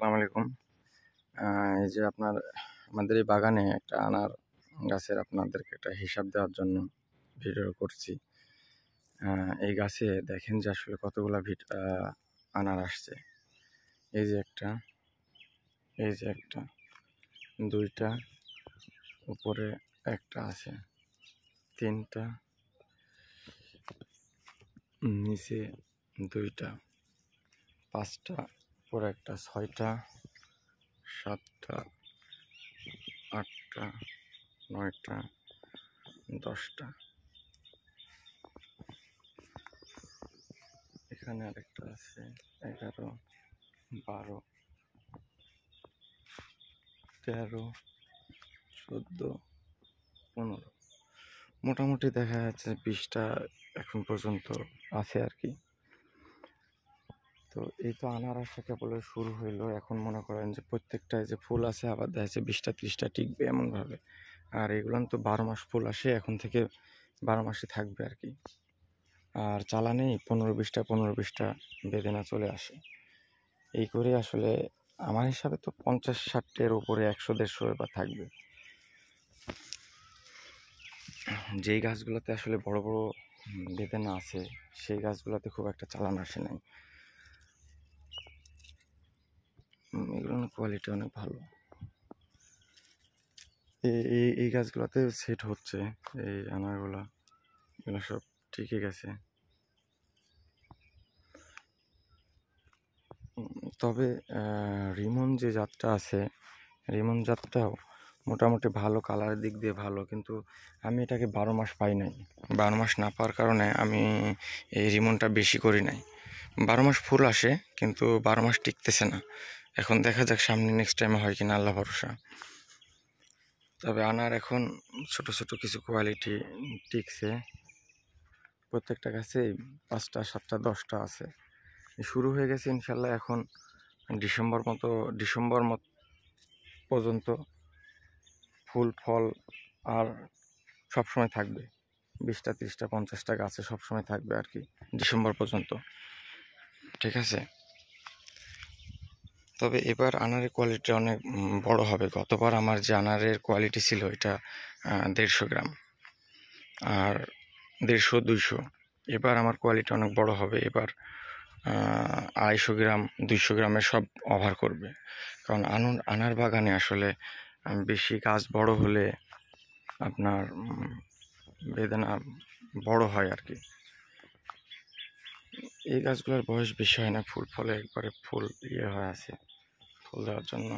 আসসালামু আলাইকুম। এই যে আমাদের এই বাগানে একটা আনার গাছের আপনাদেরকে একটা হিসাব দেওয়ার জন্য ভিডিও করছি। এই গাছে দেখেন যে আসলে কতগুলা আনার আসছে। এই যে একটা, এই যে একটা, দুইটা, উপরে একটা আছে, তিনটা, নিচে দুইটা, পাঁচটা, উপরে একটা, ছয়টা, সাতটা, আটটা, নয়টা, 10টা। এখানে আরেকটা আছে, 11, 12, 13, 14, 15। মোটামুটি দেখা যাচ্ছে 20টা এখন পর্যন্ত আছে আর কি। তো এই তো আনার আসা কেবল শুরু হইলো। এখন মনে করেন যে প্রত্যেকটায় যে ফুল আছে আবার দেখা যাচ্ছে 20টা 30টা টিকবে এমনভাবে। আর এগুলো তো 12 মাস ফুল আসে, এখন থেকে 12 মাসই থাকবে আর কি। আর চালানেই 15-20টা বেদেনা চলে আসে। এই করে আসলে আমার হিসাবে তো 50-60-এর উপরে 100-150 এবার থাকবে। যেই গাছগুলোতে আসলে বড় বড় বেদেনা আছে সেই গাছগুলোতে খুব একটা চালান আসে নাই। এগুলোর কোয়ালিটি অনেক ভালো। এই গাছগুলোতে সেট হচ্ছে, এই আনারগুলা এগুলো সব ঠিকই গেছে। তবে রিমন যে জাতটা আছে, রিমন জাতটাও মোটামুটি ভালো, কালারের দিক দিয়ে ভালো, কিন্তু আমি এটাকে 12 মাস পাই নাই। 12 মাস না পাওয়ার কারণে আমি এই রিমনটা বেশি করি নাই। 12 মাস ফুল আসে কিন্তু 12 মাস টিকতেছে না। এখন দেখা যাক সামনে নেক্সট টাইমে হয় কিনা, আল্লাহ ভরসা। তবে আনার এখন ছোট ছোট কিছু কোয়ালিটি টিকছে। প্রত্যেকটা গাছে 5টা 7টা 10টা আছে। শুরু হয়ে গেছে ইনশাল্লাহ। এখন ডিসেম্বর পর্যন্ত ফুল ফল আর সবসময় থাকবে। 20টা 30টা 50টা গাছে সবসময় থাকবে আর কি, ডিসেম্বর পর্যন্ত। ঠিক আছে। তবে এবার আনারের কোয়ালিটি অনেক বড় হবে। গতবার আমার যে আনারের কোয়ালিটি ছিল এটা 150 গ্রাম আর 150-200। এবার আমার কোয়ালিটি অনেক বড় হবে। এবার 250 গ্রাম 200 গ্রামের সব ওভার করবে। কারণ আনার বাগানে আসলে বেশি গাছ বড় হলে আপনার বেদানা বড় হয় আর কি। এই গাছগুলোর বয়স বেশি হয় না, ফুল ফলে একবারে ফুল হয়ে আছে, ফুল দেওয়ার জন্য